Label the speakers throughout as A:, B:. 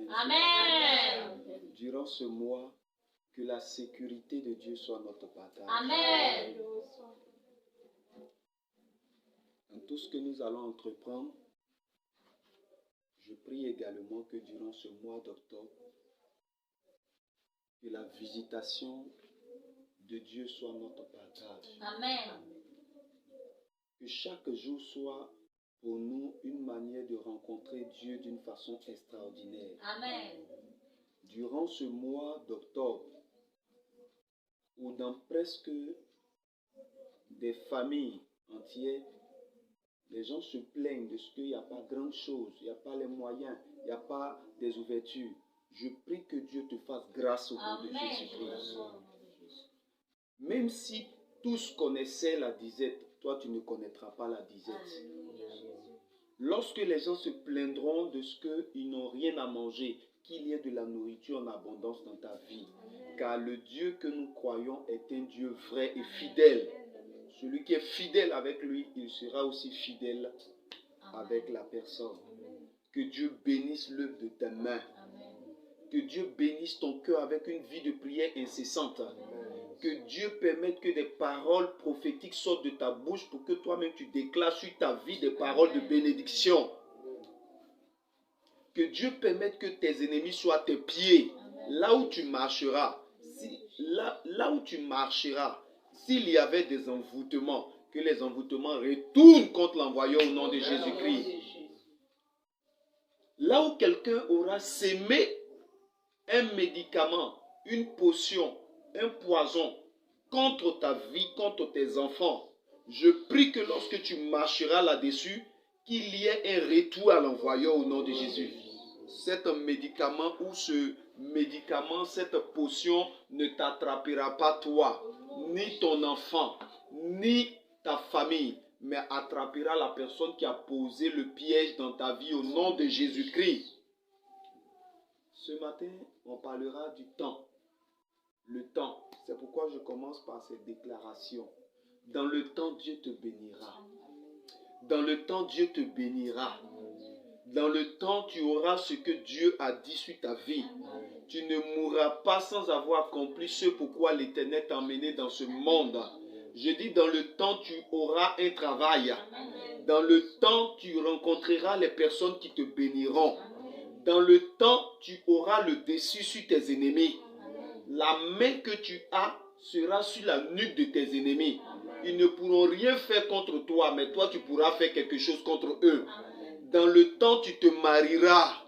A: Amen.
B: Durant ce mois, que la sécurité de Dieu soit notre partage.
A: Amen.
B: Dans tout ce que nous allons entreprendre, je prie également que durant ce mois d'octobre, que la visitation de Dieu soit notre partage.
A: Amen.
B: Que chaque jour soit pour nous une manière de rencontrer Dieu d'une façon extraordinaire.
A: Amen.
B: Durant ce mois d'octobre, où dans presque des familles entières, les gens se plaignent de ce qu'il n'y a pas grand chose, il n'y a pas les moyens, il n'y a pas des ouvertures. Je prie que Dieu te fasse grâce au nom de Jésus-Christ. Même si tous connaissaient la disette, toi tu ne connaîtras pas la disette. Lorsque les gens se plaindront de ce qu'ils n'ont rien à manger, qu'il y ait de la nourriture en abondance dans ta vie. Car le Dieu que nous croyons est un Dieu vrai et fidèle. Celui qui est fidèle avec lui, il sera aussi fidèle avec la personne. Que Dieu bénisse l'œuvre de tes mains. Que Dieu bénisse ton cœur avec une vie de prière incessante. Que Dieu permette que des paroles prophétiques sortent de ta bouche pour que toi-même tu déclares sur ta vie des paroles de bénédiction. Que Dieu permette que tes ennemis soient à tes pieds. Là où tu marcheras, là où tu marcheras, s'il y avait des envoûtements, que les envoûtements retournent contre l'envoyeur au nom de Jésus-Christ. Là où quelqu'un aura sémé un médicament, une potion, un poison contre ta vie, contre tes enfants, je prie que lorsque tu marcheras là-dessus, qu'il y ait un retour à l'envoyeur au nom de Jésus. Cet médicament ou ce médicament, cette potion ne t'attrapera pas toi, ni ton enfant, ni ta famille, mais attrapera la personne qui a posé le piège dans ta vie au nom de Jésus-Christ. Ce matin, on parlera du temps. Le temps, c'est pourquoi je commence par cette déclaration. Dans le temps, Dieu te bénira. Dans le temps, Dieu te bénira. Dans le temps, tu auras ce que Dieu a dit sur ta vie. Tu ne mourras pas sans avoir accompli ce pourquoi l'Éternel t'a emmené dans ce monde. Je dis, dans le temps, tu auras un travail. Dans le temps, tu rencontreras les personnes qui te béniront. Dans le temps, tu auras le dessus sur tes ennemis. La main que tu as sera sur la nuque de tes ennemis. Ils ne pourront rien faire contre toi, mais toi, tu pourras faire quelque chose contre eux. Dans le temps, tu te marieras.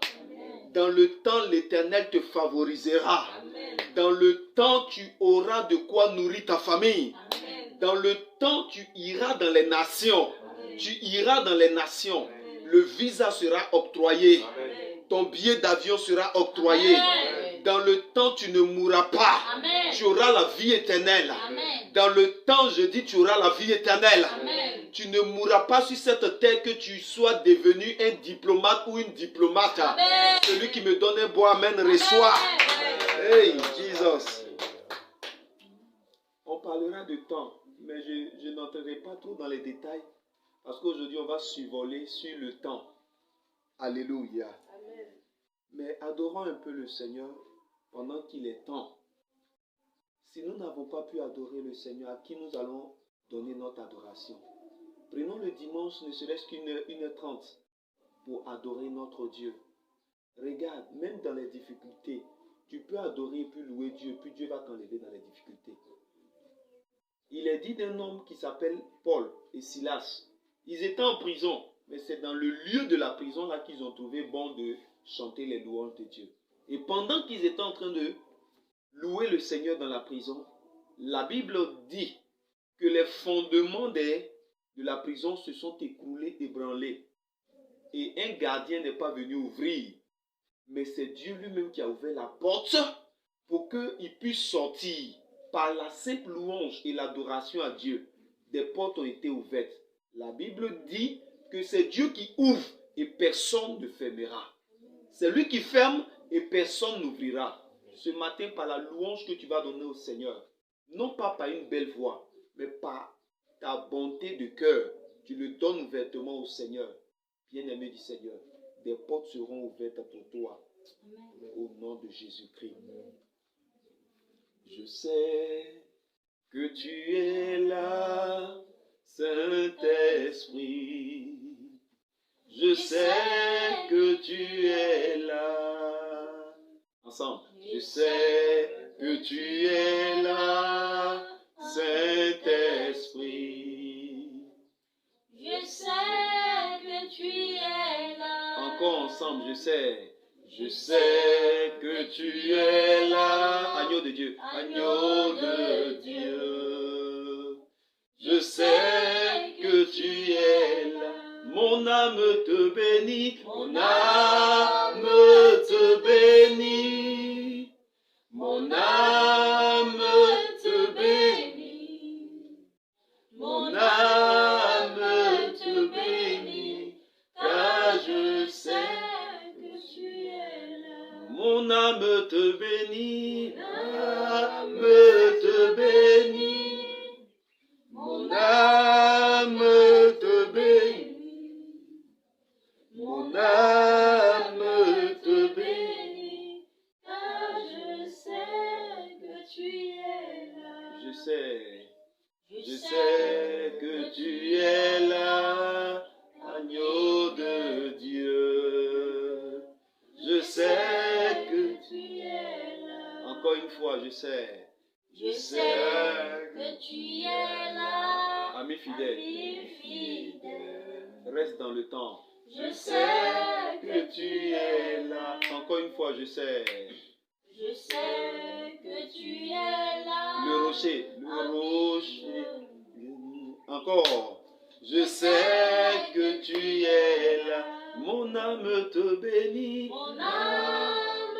B: Dans le temps, l'Éternel te favorisera. Dans le temps, tu auras de quoi nourrir ta famille. Dans le temps, tu iras dans les nations. Tu iras dans les nations. Le visa sera octroyé. Ton billet d'avion sera octroyé. Dans le temps, tu ne mourras pas. Tu auras la vie éternelle. Dans le temps, je dis, tu auras la vie éternelle. Tu ne mourras pas sur cette terre que tu sois devenu un diplomate ou une diplomate. Celui qui me donne un bon amen reçoit. Hey, Jesus. On parlera de temps, mais je n'entrerai pas trop dans les détails parce qu'aujourd'hui, on va survoler sur le temps. Alléluia. Mais adorons un peu le Seigneur pendant qu'il est temps. Si nous n'avons pas pu adorer le Seigneur, à qui nous allons donner notre adoration? Prenons le dimanche, ne serait-ce qu'1h30 pour adorer notre Dieu. Regarde, même dans les difficultés, tu peux adorer et puis louer Dieu, puis Dieu va t'enlever dans les difficultés. Il est dit d'un homme qui s'appelle Paul et Silas. Ils étaient en prison, mais c'est dans le lieu de la prison là qu'ils ont trouvé bon de chanter les louanges de Dieu. Et pendant qu'ils étaient en train de louer le Seigneur dans la prison, la Bible dit que les fondements de la prison se sont écroulés, ébranlés. Et un gardien n'est pas venu ouvrir. Mais c'est Dieu lui-même qui a ouvert la porte pour qu'il puisse sortir. Par la simple louange et l'adoration à Dieu, des portes ont été ouvertes. La Bible dit que c'est Dieu qui ouvre et personne ne fermera. C'est lui qui ferme et personne n'ouvrira. Ce matin, par la louange que tu vas donner au Seigneur, non pas par une belle voix, mais par ta bonté de cœur, tu le donnes ouvertement au Seigneur. Bien-aimé du Seigneur, des portes seront ouvertes pour toi. Jésus-Christ. Je sais que tu es là, Saint-Esprit. Je sais que tu es là. Ensemble. Je sais que tu es là, Saint-Esprit.
A: Je sais que tu es là.
B: Encore ensemble, je sais. Je sais que tu es là. Agneau de Dieu. Agneau de Dieu. Je sais que tu es là. Mon âme te bénit. Mon âme te bénit. Mon âme te bénit. Mon âme te bénit. Car je sais
A: que tu es là.
B: mon âme te bénit. Mon âme te bénit. Mon âme te bénit. Mon âme te bénit.
A: Car je sais que tu es là.
B: Je sais que tu es là, agneau de Dieu. Je sais que
A: tu es là.
B: encore une fois, je sais.
A: Je sais que tu es là.
B: Ami fidèle,
A: Ami fidèle.
B: reste dans le temps.
A: Je sais
B: Que tu es là. Encore une fois, je sais.
A: Je sais que tu es là.
B: Le rocher. Encore. Je sais que tu es là. Mon âme te bénit.
A: Mon âme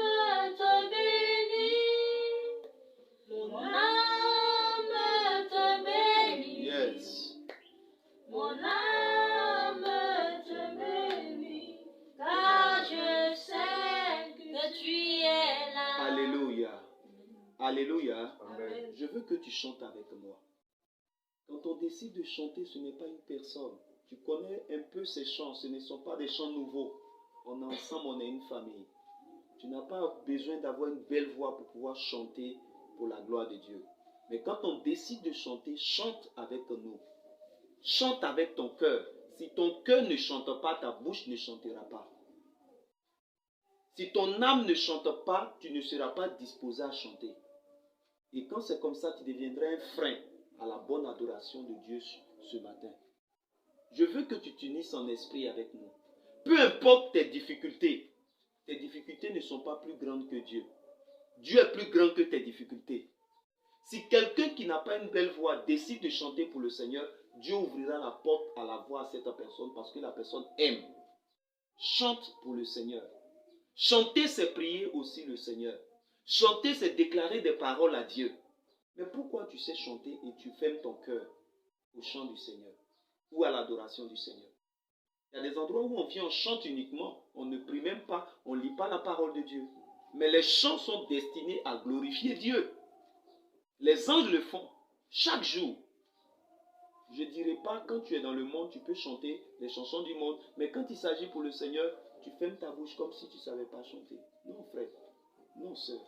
A: te bénit. Mon âme te bénit.
B: Yes.
A: Mon âme te bénit. Car je sais que tu es là.
B: Alléluia. Alléluia.
A: Amen.
B: Je veux que tu chantes avec moi. Quand on décide de chanter, ce n'est pas une personne. Tu connais un peu ces chants, ce ne sont pas des chants nouveaux. On est ensemble, on est une famille. Tu n'as pas besoin d'avoir une belle voix pour pouvoir chanter pour la gloire de Dieu. Mais quand on décide de chanter, chante avec nous. Chante avec ton cœur. Si ton cœur ne chante pas, ta bouche ne chantera pas. Si ton âme ne chante pas, tu ne seras pas disposé à chanter. Et quand c'est comme ça, tu deviendras un frein à la bonne adoration de Dieu ce matin. Je veux que tu t'unisses en esprit avec nous. Peu importe tes difficultés ne sont pas plus grandes que Dieu. Dieu est plus grand que tes difficultés. Si quelqu'un qui n'a pas une belle voix décide de chanter pour le Seigneur, Dieu ouvrira la porte à la voix à cette personne parce que la personne aime. Chante pour le Seigneur. Chanter, c'est prier aussi le Seigneur. Chanter, c'est déclarer des paroles à Dieu. Mais pourquoi tu sais chanter et tu fermes ton cœur au chant du Seigneur ou à l'adoration du Seigneur? Il y a des endroits où on vient, on chante uniquement, on ne prie même pas, on ne lit pas la parole de Dieu. Mais les chants sont destinés à glorifier Dieu. Les anges le font chaque jour. Je ne dirais pas, quand tu es dans le monde, tu peux chanter les chansons du monde, mais quand il s'agit pour le Seigneur, tu fermes ta bouche comme si tu ne savais pas chanter. Non, frère. Non, sœur.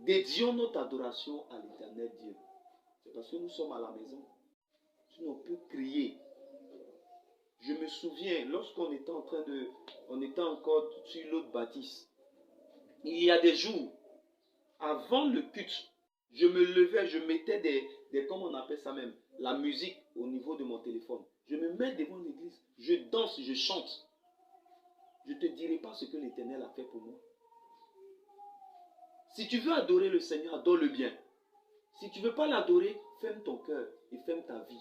B: Dédions notre adoration à l'Éternel Dieu. C'est parce que nous sommes à la maison. Sinon, on peut crier. Je me souviens, lorsqu'on était on était encore sur l'autre bâtisse, il y a des jours, avant le culte, je me levais, je mettais comment on appelle ça même, la musique au niveau de mon téléphone. Je me mets devant l'église, je danse, je chante. Je ne te dirai pas ce que l'Éternel a fait pour moi. Si tu veux adorer le Seigneur, adore-le bien. Si tu ne veux pas l'adorer, ferme ton cœur et ferme ta vie.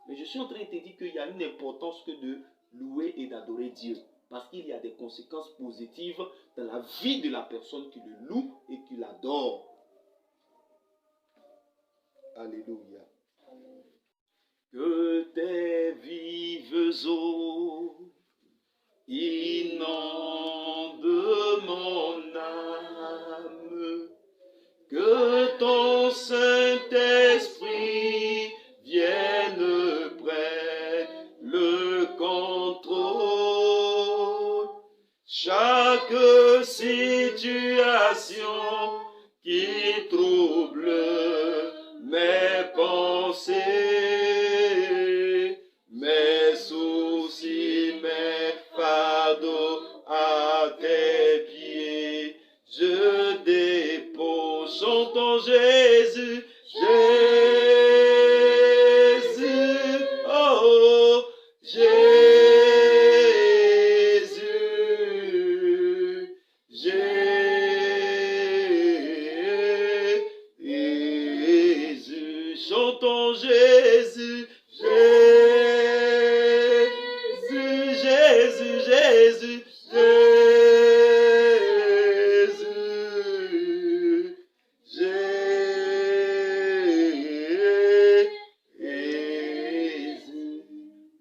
B: Mais je suis en train de te dire qu'il y a une importance que de louer et d'adorer Dieu. Parce qu'il y a des conséquences positives dans la vie de la personne qui le loue et qui l'adore. Alléluia. Que tes vives eaux inondent mon âme, que ton Saint-Esprit vienne prendre le contrôle. Chaque chaque situation qui trouble mes pensées, mes soucis, mes fardeaux à tes pieds. Je dépose, chantons Jésus, Jésus, oh, Jésus, Jésus, chantons Jésus, Jésus, Jésus, Jésus, Jésus.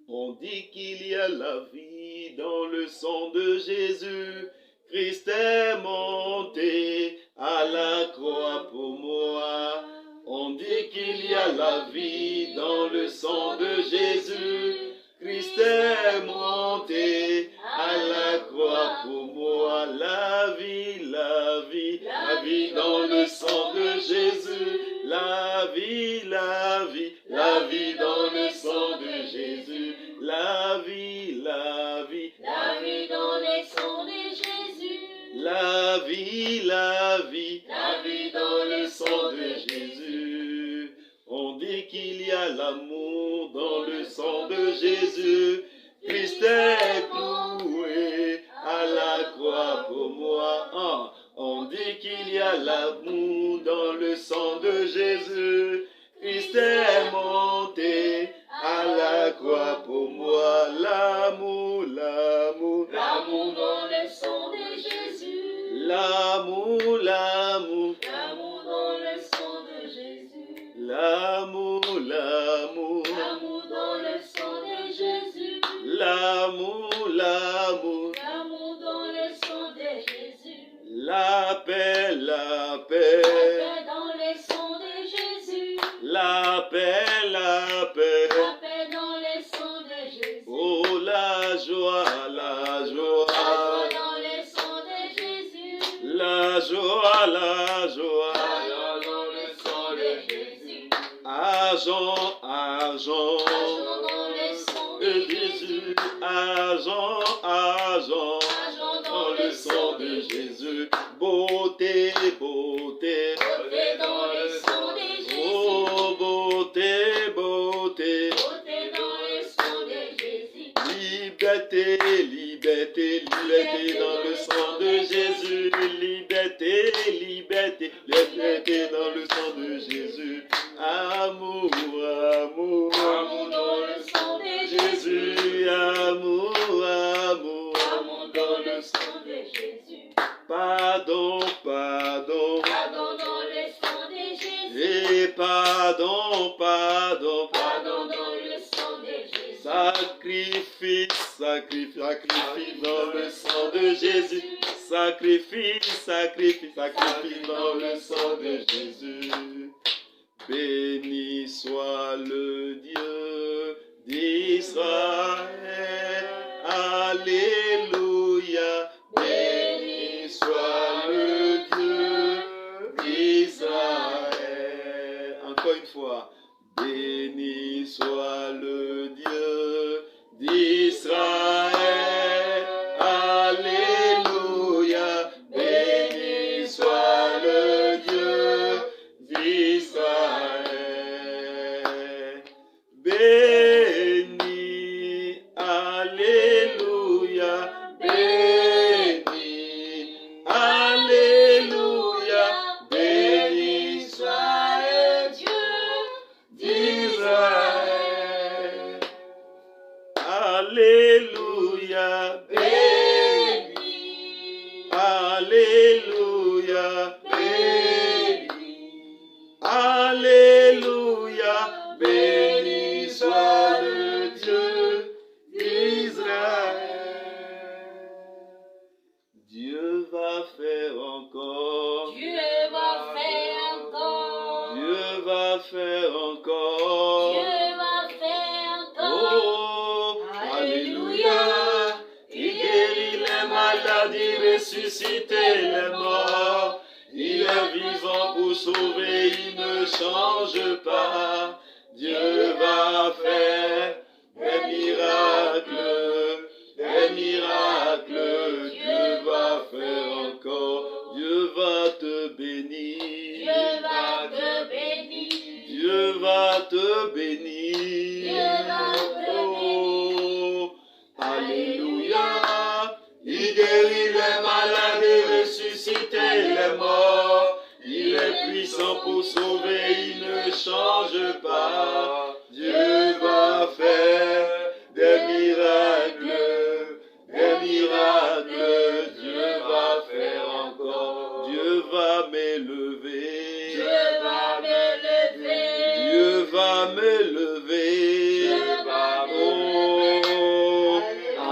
B: On dit qu'il y a la vie dans le sang de Jésus. Christ est monté à la croix pour moi. On dit qu'il y a la vie dans le sang de Jésus. Christ est monté à la croix pour moi. La vie, la vie, la vie dans le sang de Jésus. La vie, la vie, la vie dans le sang de Jésus. La vie, la vie,
A: La vie dans les sangs de Jésus.
B: la vie, la vie,
A: La vie dans
B: le
A: les
B: sang
A: sangs
B: de
A: de
B: Jésus. On dit qu'il y a l'amour dans le sang de Jésus. Christ est cloué à la croix pour moi. Ah, on dit qu'il y a l'amour dans le sang de Jésus. Christ est monté à la croix pour moi. L'amour, l'amour,
A: L'amour dans le sang de Jésus.
B: l'amour, l'amour,
A: L'amour dans le sang de Jésus.
B: l'amour, l'amour,
A: L'amour dans le sang de Jésus.
B: l'amour, l'amour,
A: L'amour dans le sang de Jésus.
B: la paix, la
A: La
B: paix,
A: paix dans le sang de Jésus.
B: la paix, la paix.
A: La paix dans le sang de Jésus.
B: Oh, la joie, la
A: La
B: joie,
A: joie dans le sang de Jésus.
B: la joie, la
A: La
B: joie.
A: joie dans le sang de Jésus.
B: Argent, argent,
A: Argent dans le sang de Jésus.
B: argent, argent,
A: Argent
B: dans
A: dans
B: le sang de Jésus. Beauté, beauté,
A: Beauté dans le sang de Jésus.
B: oh, beauté, beauté.
A: Beauté dans le sang de Jésus.
B: Liberté, liberté, liberté dans le sang de Jésus. Liberté, liberté, liberté dans le sang de Jésus. Amour, amour,
A: Amour dans le sang de Jésus.
B: Jésus, amour, amour,
A: Amour dans le sang de Jésus.
B: pardon, pardon,
A: Pardon dans le sang de Jésus.
B: et pardon, pardon,
A: Pardon dans le sang de Jésus.
B: sacrifice, sacrifice, sacrifice dans le sang de Jésus. Sacrifice, sacrifice, sacrifice dans le sang de Jésus. Béni soit le Dieu d'Israël. Alléluia. Béni soit le Dieu d'Israël. Encore une fois. Béni soit le Dieu d'Israël. Alléluia. Béni soit le Dieu d'Israël. Béni, alléluia. Béni, alléluia. Béni soit le Dieu d'Israël. Alléluia.
A: Béni.
B: Alléluia. Alléluia. Béni soit le Dieu d'Israël. Dieu va faire encore.
A: Dieu va faire encore.
B: Dieu va faire encore.
A: Dieu va faire encore.
B: Oh, alléluia. Il guérit les maladies ressuscité les morts. Il est vivant pour sauver, il ne change pas. Dieu va faire des miracles, des miracles. Dieu va faire encore. Dieu va te bénir.
A: Dieu va te bénir.
B: Dieu va te bénir.
A: Dieu va te bénir.
B: Oh, alléluia. Il guérit les malades et ressuscite les morts. Il est puissant pour sauver, il ne change pas. Dieu va faire des miracles, des miracles. Dieu va faire encore. Dieu va m'élever.
A: Dieu va m'élever.
B: Dieu va m'élever.
A: Dieu va
B: Oh,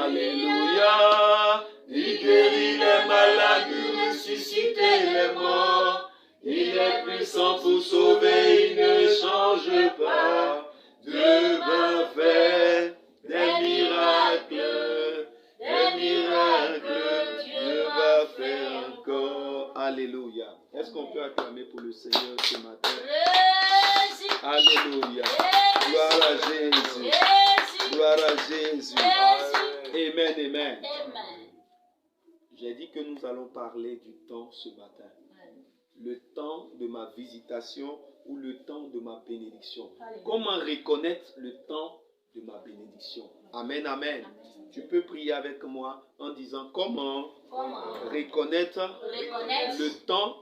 B: alléluia. Il guérit les malades, il ressuscite les morts. Il est puissant pour sauver, il ne change pas. Dieu va faire des miracles, des miracles. Dieu va faire encore. Alléluia. Est-ce qu'on peut acclamer pour le Seigneur ce matin?
A: Jésus.
B: Alléluia. Gloire à Jésus.
A: Jésus.
B: Gloire à Jésus.
A: Jésus.
B: Amen, amen.
A: Amen.
B: J'ai dit que nous allons parler du temps ce matin. Le temps de ma visitation ou le temps de ma bénédiction. Comment reconnaître le temps de ma bénédiction? Amen, amen. Tu peux prier avec moi en disant comment reconnaître le temps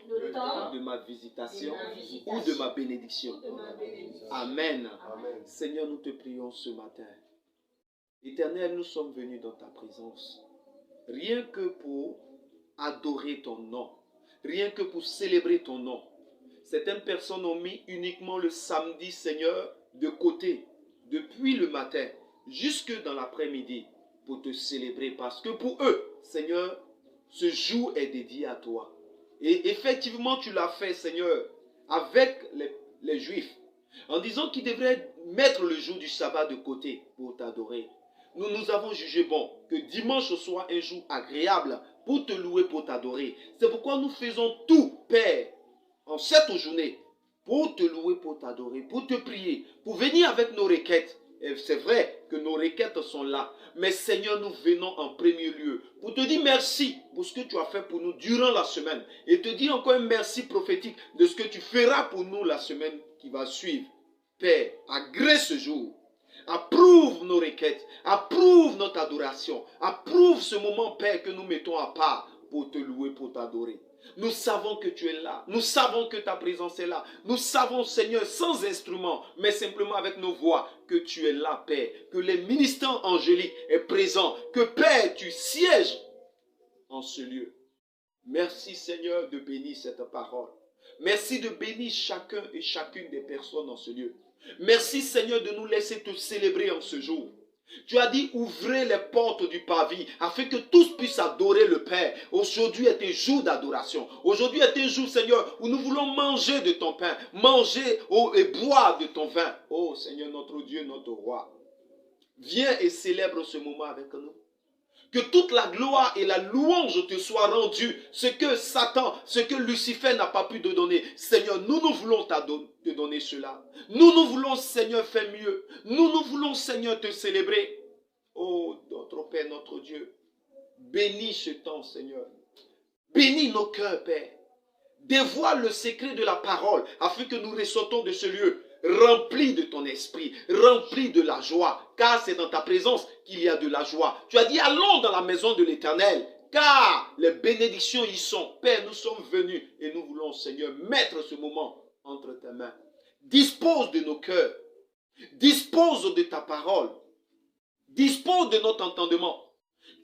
B: de ma visitation ou de ma bénédiction. Amen. Seigneur, nous te prions ce matin. Éternel, nous sommes venus dans ta présence. Rien que pour adorer ton nom. Rien que pour célébrer ton nom. Certaines personnes ont mis uniquement le samedi, Seigneur, de côté, depuis le matin, jusque dans l'après-midi, pour te célébrer. Parce que pour eux, Seigneur, ce jour est dédié à toi. Et effectivement, tu l'as fait, Seigneur, avec les Juifs, en disant qu'ils devraient mettre le jour du sabbat de côté pour t'adorer. Nous avons jugé bon que dimanche soit un jour agréable pour te louer, pour t'adorer. C'est pourquoi nous faisons tout, Père, en cette journée, pour te louer, pour t'adorer, pour te prier, pour venir avec nos requêtes. Et c'est vrai que nos requêtes sont là. Mais Seigneur, nous venons en premier lieu pour te dire merci pour ce que tu as fait pour nous durant la semaine. Et te dire encore un merci prophétique de ce que tu feras pour nous la semaine qui va suivre. Père, agrée ce jour. Approuve nos requêtes, approuve notre adoration, approuve ce moment, Père, que nous mettons à part pour te louer, pour t'adorer. Nous savons que tu es là, nous savons que ta présence est là, nous savons, Seigneur, sans instrument, mais simplement avec nos voix, que tu es là, Père, que les ministères angéliques est présent, que, Père, tu sièges en ce lieu. Merci, Seigneur, de bénir cette parole. Merci de bénir chacun et chacune des personnes en ce lieu. Merci Seigneur de nous laisser te célébrer en ce jour. Tu as dit ouvrez les portes du parvis afin que tous puissent adorer le Père. Aujourd'hui est un jour d'adoration. Aujourd'hui est un jour Seigneur où nous voulons manger de ton pain, manger et boire de ton vin. Oh Seigneur notre Dieu, notre roi. Viens et célèbre ce moment avec nous. Que toute la gloire et la louange te soient rendues. Ce que Satan, ce que Lucifer n'a pas pu te donner. Seigneur, nous voulons te donner cela. Nous voulons, Seigneur, faire mieux. Nous voulons, Seigneur, te célébrer. Oh, notre Père, notre Dieu. Bénis ce temps, Seigneur. Bénis nos cœurs, Père. Dévoile le secret de la parole afin que nous ressortons de ce lieu rempli de ton esprit, rempli de la joie, car c'est dans ta présence qu'il y a de la joie. Tu as dit, allons dans la maison de l'Éternel, car les bénédictions y sont. Père, nous sommes venus et nous voulons, Seigneur, mettre ce moment entre tes mains. Dispose de nos cœurs, dispose de ta parole, dispose de notre entendement.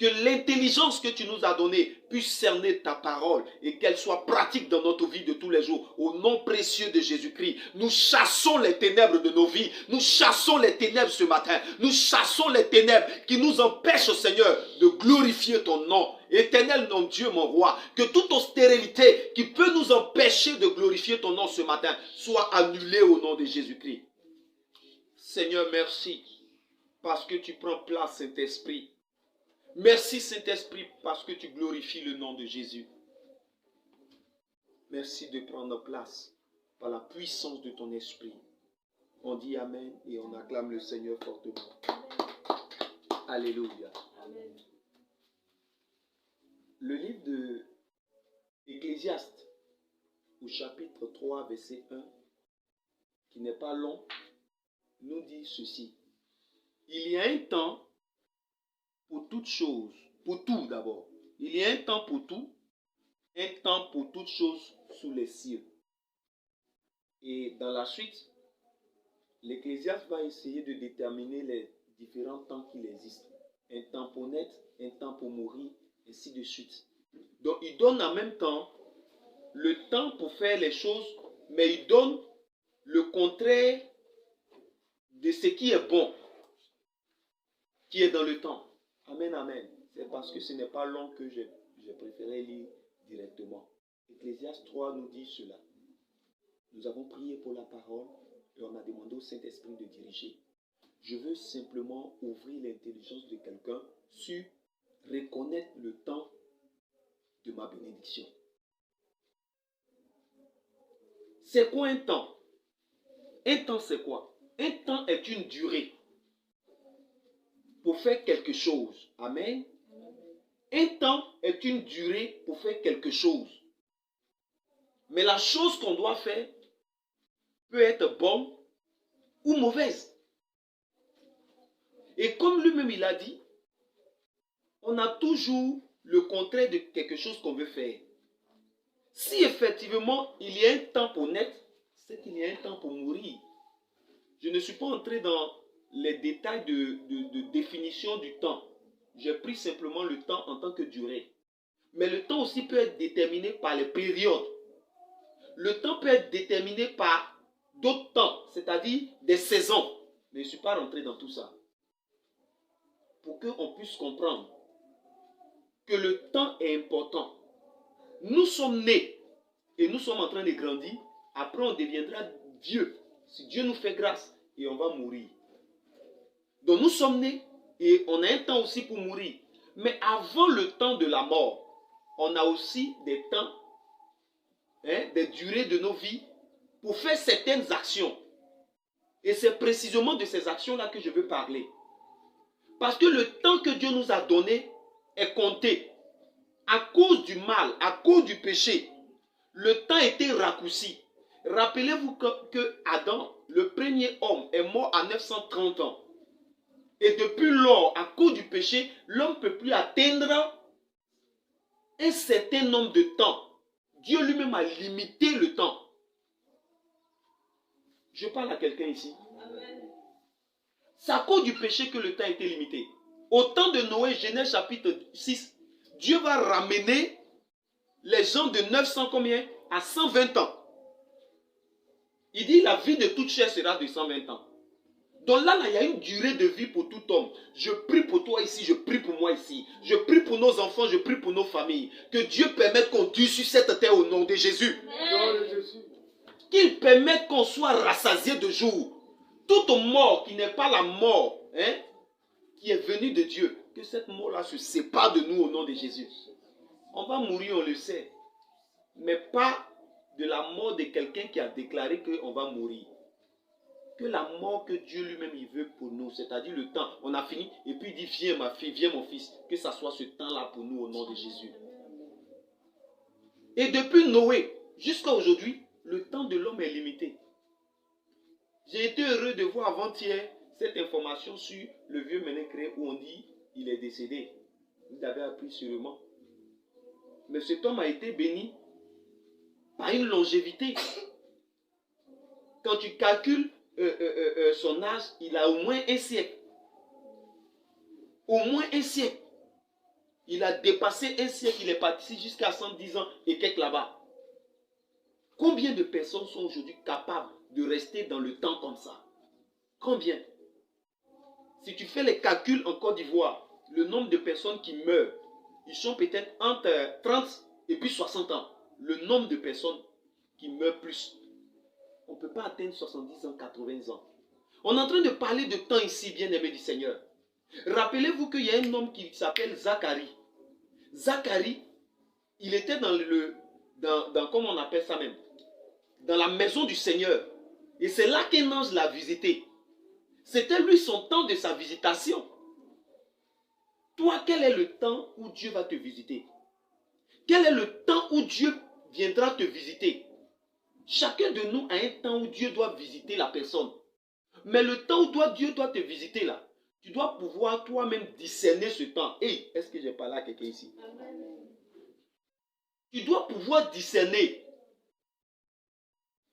B: Que l'intelligence que tu nous as donnée puisse cerner ta parole et qu'elle soit pratique dans notre vie de tous les jours. Au nom précieux de Jésus-Christ, nous chassons les ténèbres de nos vies. Nous chassons les ténèbres ce matin. Nous chassons les ténèbres qui nous empêchent, Seigneur, de glorifier ton nom. Éternel, mon Dieu, mon roi, que toute stérilité qui peut nous empêcher de glorifier ton nom ce matin soit annulée au nom de Jésus-Christ. Seigneur, merci parce que tu prends place, Saint-Esprit. Merci Saint-Esprit parce que tu glorifies le nom de Jésus. Merci de prendre place par la puissance de ton esprit. On dit Amen et on acclame le Seigneur fortement. Alléluia.
A: Amen.
B: Le livre de Ecclésiaste, au chapitre 3, verset 1, qui n'est pas long, nous dit ceci. Il y a un temps pour toutes choses, pour tout d'abord. Il y a un temps pour tout, un temps pour toutes choses sous les cieux. Et dans la suite, l'Ecclésiaste va essayer de déterminer les différents temps qu'il existe. Un temps pour naître, un temps pour mourir, ainsi de suite. Donc il donne en même temps le temps pour faire les choses, mais il donne le contraire de ce qui est bon, qui est dans le temps. Amen, amen. C'est parce que ce n'est pas long que j'ai préféré lire directement. Ecclésiaste 3 nous dit cela. Nous avons prié pour la parole et on a demandé au Saint-Esprit de diriger. Je veux simplement ouvrir l'intelligence de quelqu'un sur reconnaître le temps de ma bénédiction. C'est quoi un temps? Un temps, c'est quoi? Un temps est une durée pour faire quelque chose. Amen. Un temps est une durée pour faire quelque chose. Mais la chose qu'on doit faire peut être bonne ou mauvaise. Et comme lui-même il a dit, on a toujours le contraire de quelque chose qu'on veut faire. Si effectivement il y a un temps pour naître, c'est qu'il y a un temps pour mourir. Je ne suis pas entré dans les détails de définition du temps. J'ai pris simplement le temps en tant que durée. Mais le temps aussi peut être déterminé par les périodes. Le temps peut être déterminé par d'autres temps, c'est-à-dire des saisons. Mais je ne suis pas rentré dans tout ça. Pour qu'on puisse comprendre que le temps est important. Nous sommes nés et nous sommes en train de grandir. Après, on deviendra Dieu. Si Dieu nous fait grâce et on va mourir. Donc nous sommes nés et on a un temps aussi pour mourir. Mais avant le temps de la mort, on a aussi des temps, des durées de nos vies pour faire certaines actions. Et c'est précisément de ces actions-là que je veux parler. Parce que le temps que Dieu nous a donné est compté. À cause du mal, à cause du péché, le temps a été raccourci. Rappelez-vous que Adam, le premier homme, est mort à 930 ans. Et depuis lors, à cause du péché, l'homme ne peut plus atteindre un certain nombre de temps. Dieu lui-même a limité le temps. Je parle à quelqu'un ici. C'est à cause du péché que le temps a été limité. Au temps de Noé, Genèse chapitre 6, Dieu va ramener les gens de 900 combien à 120 ans. Il dit la vie de toute chair sera de 120 ans. Donc là, il y a une durée de vie pour tout homme. Je prie pour toi ici, je prie pour moi ici. Je prie pour nos enfants, je prie pour nos familles. Que Dieu permette qu'on dure sur cette terre au nom de Jésus. Qu'il permette qu'on soit rassasié de jour. Toute mort qui n'est pas la mort, qui est venue de Dieu, que cette mort-là se sépare de nous au nom de Jésus. On va mourir, on le sait. Mais pas de la mort de quelqu'un qui a déclaré qu'on va mourir. Que la mort que Dieu lui-même il veut pour nous, c'est-à-dire le temps, on a fini, et puis il dit viens ma fille, viens mon fils, que ça soit ce temps-là pour nous au nom de Jésus. Et depuis Noé jusqu'à aujourd'hui, le temps de l'homme est limité. J'ai été heureux de voir avant-hier cette information sur le vieux Ménécré où on dit il est décédé. Vous avez appris sûrement. Mais cet homme a été béni par une longévité. Quand tu calcules son âge, il a au moins un siècle. Au moins un siècle. Il a dépassé un siècle, il est parti jusqu'à 110 ans et quelques là-bas. Combien de personnes sont aujourd'hui capables de rester dans le temps comme ça? Combien? Si tu fais les calculs en Côte d'Ivoire, le nombre de personnes qui meurent, ils sont peut-être entre 30 et puis 60 ans. Le nombre de personnes qui meurent plus. On ne peut pas atteindre 70 ans, 80 ans. On est en train de parler de temps ici, bien-aimé du Seigneur. Rappelez-vous qu'il y a un homme qui s'appelle Zacharie. Zacharie, il était comment on appelle ça même, dans la maison du Seigneur. Et c'est là qu'un ange l'a visité. C'était lui son temps de sa visitation. Toi, quel est le temps où Dieu va te visiter? Quel est le temps où Dieu viendra te visiter? Chacun de nous a un temps où Dieu doit visiter la personne. Mais le temps où Dieu doit te visiter là, tu dois pouvoir toi-même discerner ce temps. Hey, est-ce que j'ai parlé à quelqu'un ici? Amen. Tu dois pouvoir discerner.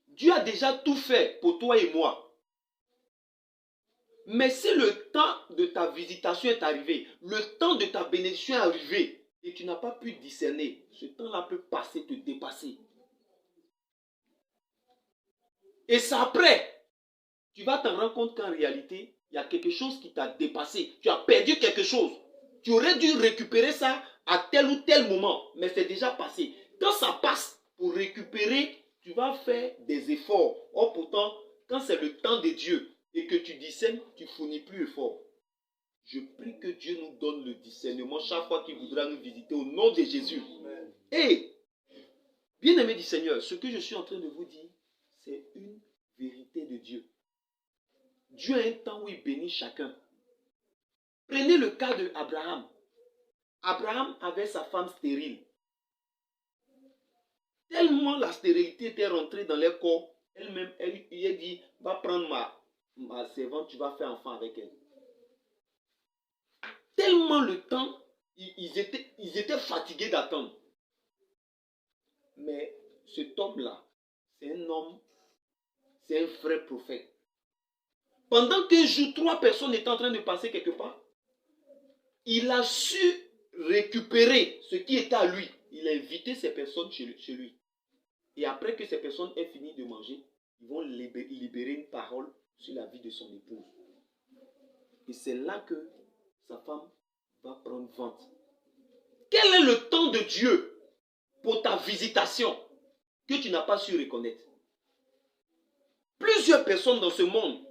B: Dieu a déjà tout fait pour toi et moi. Mais si le temps de ta visitation est arrivé, le temps de ta bénédiction est arrivé, et tu n'as pas pu discerner, ce temps-là peut passer, te dépasser. Et c'est après, tu vas te rendre compte qu'en réalité, il y a quelque chose qui t'a dépassé. Tu as perdu quelque chose. Tu aurais dû récupérer ça à tel ou tel moment, mais c'est déjà passé. Quand ça passe, pour récupérer, tu vas faire des efforts. Or pourtant, quand c'est le temps de Dieu et que tu discernes, tu ne fournis plus effort. Je prie que Dieu nous donne le discernement chaque fois qu'il voudra nous visiter au nom de Jésus. Et, bien-aimé du Seigneur, ce que je suis en train de vous dire, c'est une vérité de Dieu. Dieu a un temps où il bénit chacun. Prenez le cas d'Abraham. Abraham avait sa femme stérile. Tellement la stérilité était rentrée dans leur corps, elle-même, elle lui a dit, va prendre ma servante, tu vas faire enfant avec elle. Tellement le temps, ils étaient fatigués d'attendre. Mais cet homme-là, c'est un homme, c'est un vrai prophète. Pendant qu'un jour, 3 personnes étaient en train de passer quelque part, il a su récupérer ce qui était à lui. Il a invité ces personnes chez lui. Et après que ces personnes aient fini de manger, ils vont libérer une parole sur la vie de son épouse. Et c'est là que sa femme va prendre vente. Quel est le temps de Dieu pour ta visitation que tu n'as pas su reconnaître? Plusieurs personnes dans ce monde,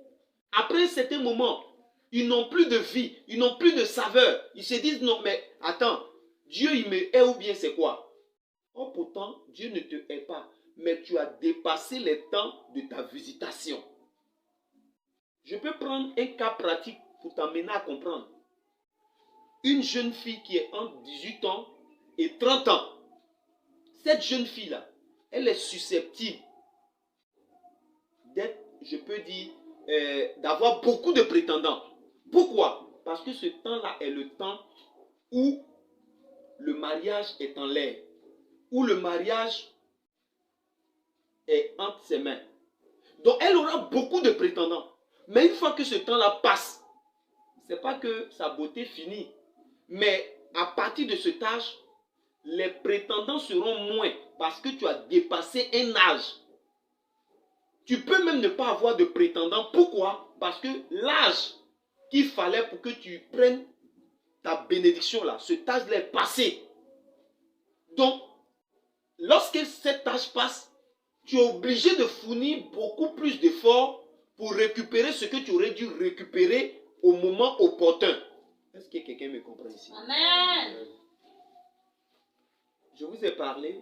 B: après un certain moment, ils n'ont plus de vie, ils n'ont plus de saveur. Ils se disent, non mais attends, Dieu il me hait ou bien c'est quoi? Or pourtant, Dieu ne te hait pas, mais tu as dépassé les temps de ta visitation. Je peux prendre un cas pratique pour t'amener à comprendre. Une jeune fille qui est entre 18 ans et 30 ans, cette jeune fille-là, elle est susceptible d'être, je peux dire, d'avoir beaucoup de prétendants. Pourquoi? Parce que ce temps-là est le temps où le mariage est en l'air, où le mariage est entre ses mains. Donc elle aura beaucoup de prétendants. Mais une fois que ce temps-là passe, ce n'est pas que sa beauté finit, mais à partir de cet âge, les prétendants seront moins parce que tu as dépassé un âge. Tu peux même ne pas avoir de prétendants. Pourquoi? Parce que l'âge qu'il fallait pour que tu prennes ta bénédiction là, cet âge-là est passé. Donc, lorsque cet âge passe, tu es obligé de fournir beaucoup plus d'efforts pour récupérer ce que tu aurais dû récupérer au moment opportun. Est-ce que quelqu'un me comprend ici?
A: Amen.
B: Je vous ai parlé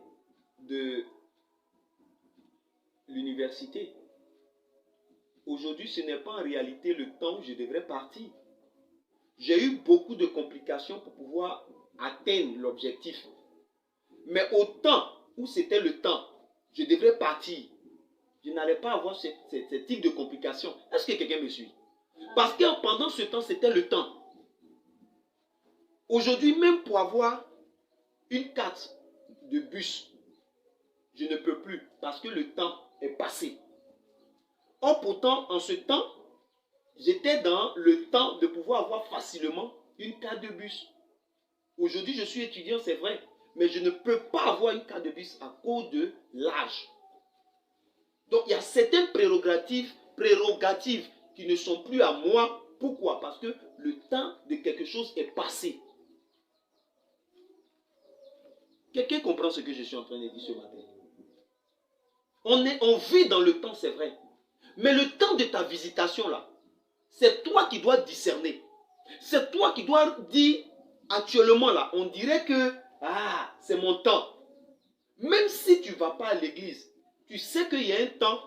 B: de l'université. Aujourd'hui, ce n'est pas en réalité le temps où je devrais partir. J'ai eu beaucoup de complications pour pouvoir atteindre l'objectif. Mais au temps où c'était le temps, je devrais partir. Je n'allais pas avoir ce type de complications. Est-ce que quelqu'un me suit? Parce que pendant ce temps, c'était le temps. Aujourd'hui, même pour avoir une carte de bus, je ne peux plus parce que le temps est passé. Or, pourtant, en ce temps, j'étais dans le temps de pouvoir avoir facilement une carte de bus. Aujourd'hui, je suis étudiant, c'est vrai, mais je ne peux pas avoir une carte de bus à cause de l'âge. Donc, il y a certaines prérogatives qui ne sont plus à moi. Pourquoi? Parce que le temps de quelque chose est passé. Quelqu'un comprend ce que je suis en train de dire ce matin? On vit dans le temps, c'est vrai. Mais le temps de ta visitation là, c'est toi qui dois discerner. C'est toi qui dois dire actuellement là, on dirait que c'est mon temps. Même si tu ne vas pas à l'église, tu sais qu'il y a un temps,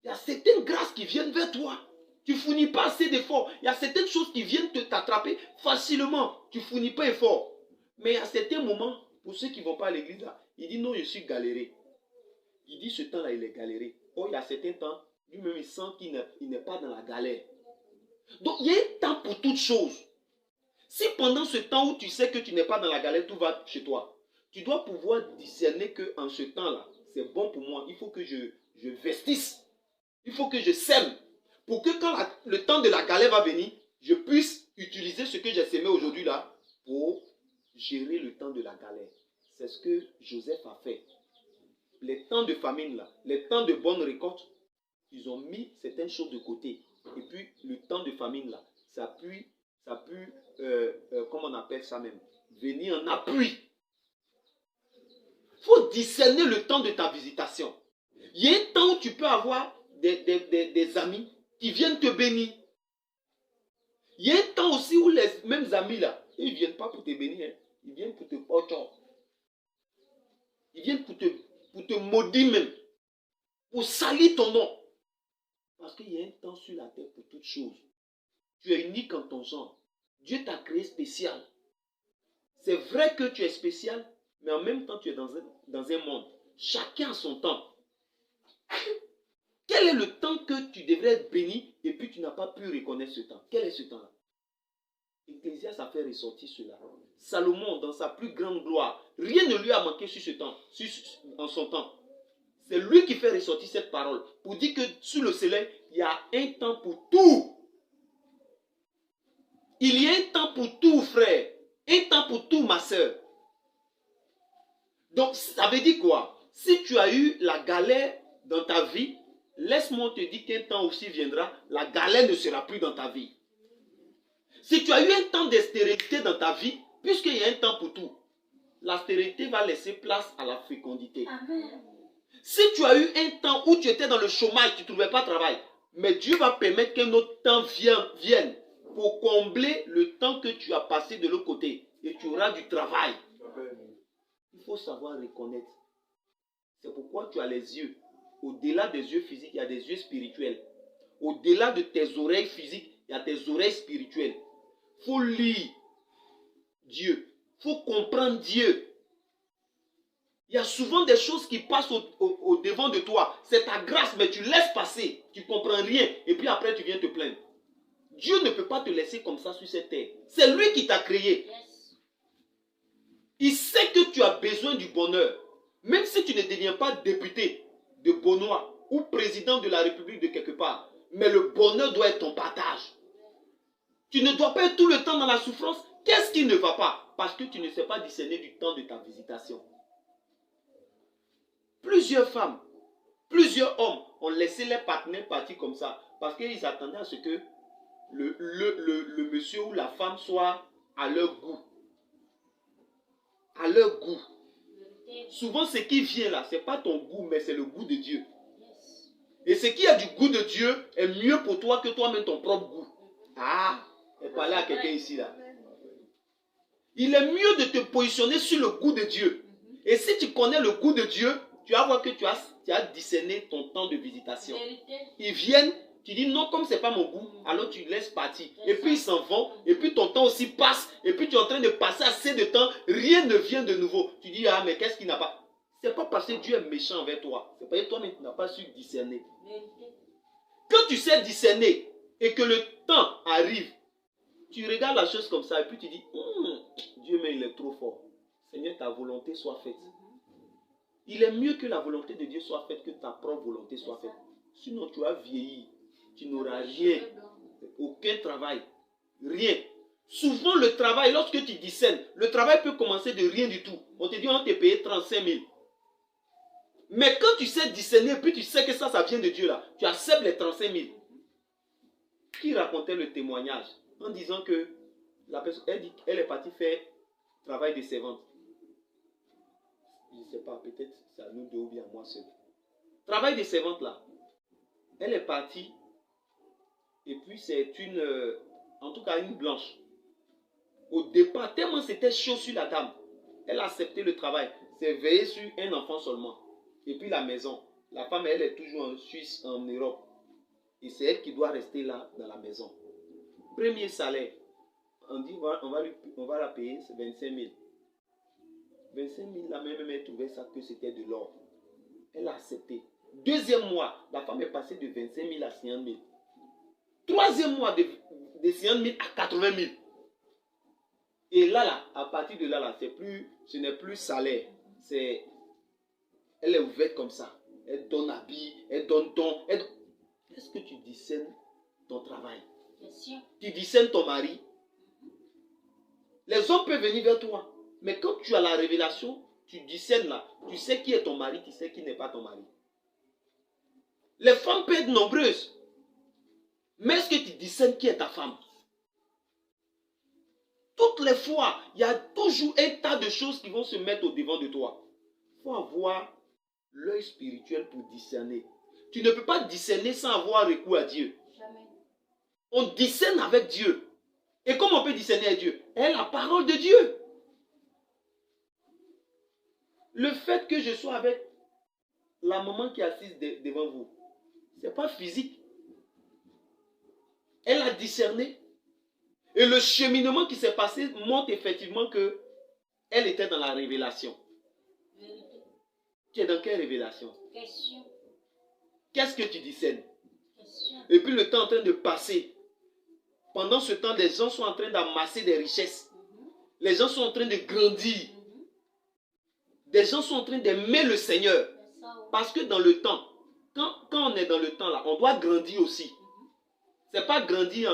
B: il y a certaines grâces qui viennent vers toi. Tu ne fournis pas assez d'efforts. Il y a certaines choses qui viennent t'attraper facilement. Tu ne fournis pas effort. Mais à certains moments, pour ceux qui ne vont pas à l'église là, il dit non, je suis galéré. Il dit ce temps là, il est galéré. Oh, il y a certains temps, lui-même il sent qu'il n'est pas dans la galère. Donc il y a un temps pour toutes choses. Si pendant ce temps où tu sais que tu n'es pas dans la galère, tout va chez toi, tu dois pouvoir discerner qu'en ce temps-là, c'est bon pour moi. Il faut que je vestisse. Il faut que je sème. Pour que quand le temps de la galère va venir, je puisse utiliser ce que j'ai semé aujourd'hui là pour gérer le temps de la galère. C'est ce que Joseph a fait. Les temps de famine là, les temps de bonne récolte, ils ont mis certaines choses de côté. Et puis le temps de famine là, ça a pu comment on appelle ça même, venir en appui. Il faut discerner le temps de ta visitation. Il y a un temps où tu peux avoir des amis qui viennent te bénir. Il y a un temps aussi où les mêmes amis là, ils ne viennent pas pour te bénir, hein. Ils viennent pour te porter. Ils viennent pour te maudire même, pour salir ton nom. Parce qu'il y a un temps sur la terre pour toutes choses. Tu es unique en ton genre. Dieu t'a créé spécial. C'est vrai que tu es spécial, mais en même temps tu es dans un monde. Chacun a son temps. Quel est le temps que tu devrais être béni et puis tu n'as pas pu reconnaître ce temps? Quel est ce temps-là? Ecclésiaste a fait ressortir cela. Salomon, dans sa plus grande gloire, rien ne lui a manqué sur ce temps, en son temps. C'est lui qui fait ressortir cette parole pour dire que sous le soleil, il y a un temps pour tout. Il y a un temps pour tout, frère. Un temps pour tout, ma soeur. Donc, ça veut dire quoi? Si tu as eu la galère dans ta vie, laisse-moi te dire qu'un temps aussi viendra, la galère ne sera plus dans ta vie. Si tu as eu un temps d'austérité dans ta vie, puisqu'il y a un temps pour tout, l'austérité va laisser place à la fécondité.
A: Amen.
B: Si tu as eu un temps où tu étais dans le chômage, tu ne trouvais pas de travail, mais Dieu va permettre qu'un autre temps vienne pour combler le temps que tu as passé de l'autre côté et tu auras du travail. Il faut savoir reconnaître. C'est pourquoi tu as les yeux. Au-delà des yeux physiques, il y a des yeux spirituels. Au-delà de tes oreilles physiques, il y a tes oreilles spirituelles. Il faut lire Dieu. Il faut comprendre Dieu. Il y a souvent des choses qui passent au devant de toi. C'est ta grâce, mais tu laisses passer. Tu ne comprends rien. Et puis après, tu viens te plaindre. Dieu ne peut pas te laisser comme ça sur cette terre. C'est lui qui t'a créé. Il sait que tu as besoin du bonheur. Même si tu ne deviens pas député de Beaunois ou président de la République de quelque part. Mais le bonheur doit être ton partage. Tu ne dois pas être tout le temps dans la souffrance. Qu'est-ce qui ne va pas? Parce que tu ne sais pas discerner du temps de ta visitation. Plusieurs femmes, plusieurs hommes ont laissé les partenaires partir comme ça. Parce qu'ils attendaient à ce que le monsieur ou la femme soit à leur goût. À leur goût. Souvent, ce qui vient là, ce n'est pas ton goût, mais c'est le goût de Dieu. Et ce qui a du goût de Dieu est mieux pour toi que toi-même ton propre goût. Ah, je vais parler à quelqu'un ici là. Il est mieux de te positionner sur le goût de Dieu. Et si tu connais le goût de Dieu, tu vas voir que tu as discerné ton temps de visitation. Ils viennent, tu dis non, comme ce n'est pas mon goût, alors tu laisses partir. Et puis ils s'en vont, et puis ton temps aussi passe, et puis tu es en train de passer assez de temps, rien ne vient de nouveau. Tu dis, ah mais qu'est-ce qui n'a pas... Ce n'est pas parce que Dieu est méchant envers toi, c'est parce que toi-même tu n'as pas su discerner. Quand tu sais discerner, et que le temps arrive, tu regardes la chose comme ça, et puis tu dis, Dieu mais il est trop fort. Seigneur, ta volonté soit faite. Il est mieux que la volonté de Dieu soit faite que ta propre volonté soit faite. Sinon, tu vas vieillir. Tu n'auras rien. Aucun travail. Rien. Souvent, le travail, lorsque tu discernes, le travail peut commencer de rien du tout. On te dit, on t'a payé 35 000. Mais quand tu sais discerner, puis tu sais que ça vient de Dieu là, tu acceptes les 35 000. Qui racontait le témoignage en disant que la personne, elle est partie faire travail de servante. Je ne sais pas, peut-être c'est à nous deux ou bien à moi seul. Travail de servante là. Elle est partie. Et puis c'est en tout cas une blanche. Au départ, tellement c'était chaud sur la dame. Elle a accepté le travail. C'est veiller sur un enfant seulement. Et puis la maison. La femme, elle est toujours en Suisse, en Europe. Et c'est elle qui doit rester là, dans la maison. Premier salaire. On dit, on va la payer, c'est 25 000. 25 000, la même elle trouvait ça que c'était de l'or. Elle a accepté. Deuxième mois, la femme est passée de 25 000 à 50 000. Troisième mois, de 50 000 à 80 000. Et là, à partir de là, ce n'est plus salaire. Elle est ouverte comme ça. Elle donne habit, elle donne don. Est-ce que tu discernes ton travail?
A: Bien sûr.
B: Tu discernes ton mari? Les hommes peuvent venir vers toi. Mais quand tu as la révélation, tu discernes là. Tu sais qui est ton mari, tu sais qui n'est pas ton mari. Les femmes peuvent être nombreuses. Mais est-ce que tu discernes qui est ta femme? Toutes les fois, il y a toujours un tas de choses qui vont se mettre au devant de toi. Il faut avoir l'œil spirituel pour discerner. Tu ne peux pas discerner sans avoir recours à Dieu.
A: Jamais.
B: On discerne avec Dieu. Et comment on peut discerner avec Dieu? C'est la parole de Dieu. Le fait que je sois avec la maman qui est assise devant vous, ce n'est pas physique. Elle a discerné. Et le cheminement qui s'est passé montre effectivement qu'elle était dans la révélation.
A: Vérité.
B: Tu es dans quelle révélation?
A: Question.
B: Qu'est-ce que tu discernes?
A: Question.
B: Et puis le temps est en train de passer. Pendant ce temps, les gens sont en train d'amasser des richesses. Les gens sont en train de grandir. Des gens sont en train d'aimer le Seigneur. Parce que dans le temps, quand on est dans le temps là, on doit grandir aussi. Ce n'est pas grandir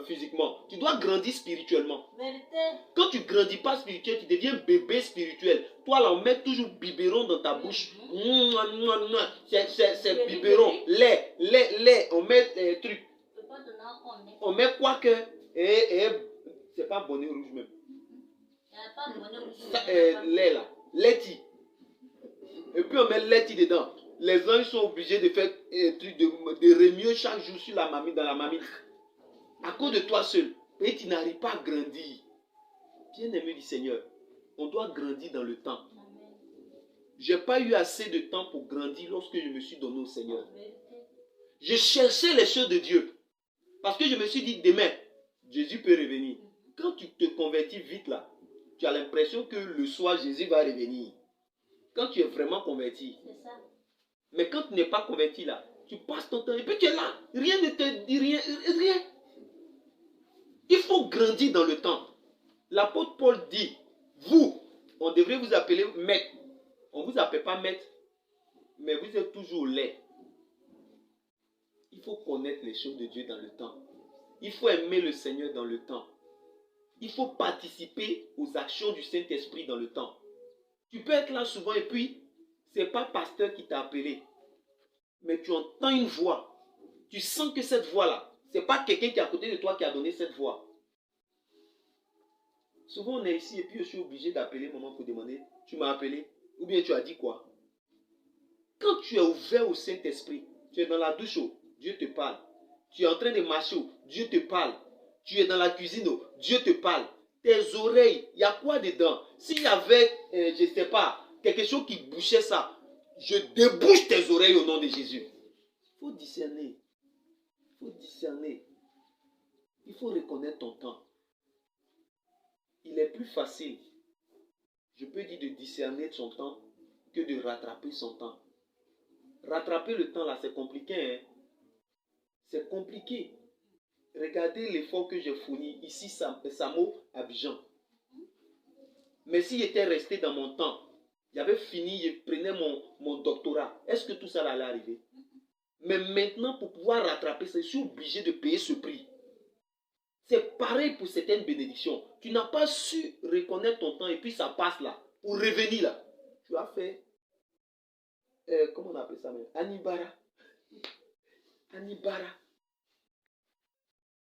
B: physiquement. Tu dois grandir spirituellement.
A: Vérité.
B: Quand tu ne grandis pas spirituel, tu deviens bébé spirituel. Toi là, on met toujours biberon dans ta bouche. C'est biberon. Lait. On met des trucs. On met quoi que... c'est pas bonnet rouge même. Lait là. Laiti. Et puis on met laiti dedans. Les gens ils sont obligés de faire un truc de remuer chaque jour sur la mamie, dans la mamie. À cause de toi seul. Et tu n'arrives pas à grandir. Bien-aimé du Seigneur, on doit grandir dans le temps. Je n'ai pas eu assez de temps pour grandir lorsque je me suis donné au Seigneur. Je cherchais les choses de Dieu. Parce que je me suis dit, demain, Jésus peut revenir. Quand tu te convertis vite là, tu as l'impression que le soir, Jésus va revenir. Quand tu es vraiment converti.
A: C'est ça.
B: Mais quand tu n'es pas converti là, tu passes ton temps et puis tu es là. Rien ne te dit rien. Il faut grandir dans le temps. L'apôtre Paul dit, vous, on devrait vous appeler maître. On ne vous appelle pas maître, mais vous êtes toujours lait. Il faut connaître les choses de Dieu dans le temps. Il faut aimer le Seigneur dans le temps. Il faut participer aux actions du Saint-Esprit dans le temps. Tu peux être là souvent et puis, ce n'est pas pasteur qui t'a appelé. Mais tu entends une voix. Tu sens que cette voix-là, ce n'est pas quelqu'un qui est à côté de toi qui a donné cette voix. Souvent on est ici et puis je suis obligé d'appeler maman pour demander, tu m'as appelé? Ou bien tu as dit quoi? Quand tu es ouvert au Saint-Esprit, tu es dans la douche, Dieu te parle. Tu es en train de marcher, Dieu te parle. Tu es dans la cuisine, Dieu te parle. Tes oreilles, il y a quoi dedans? S'il y avait, je ne sais pas, quelque chose qui bouchait ça, je débouche tes oreilles au nom de Jésus. Il faut discerner. Il faut discerner. Il faut reconnaître ton temps. Il est plus facile, je peux dire, de discerner son temps que de rattraper son temps. Rattraper le temps là, c'est compliqué. Hein? C'est compliqué. Regardez l'effort que j'ai fourni ici, Samo, Abidjan. Mais si j'étais resté dans mon temps, j'avais fini, je prenais mon doctorat, est-ce que tout ça allait arriver? Mais maintenant, pour pouvoir rattraper ça, je suis obligé de payer ce prix. C'est pareil pour certaines bénédictions. Tu n'as pas su reconnaître ton temps et puis ça passe là. Pour revenir là, tu as fait, comment on appelle ça même? Anibara.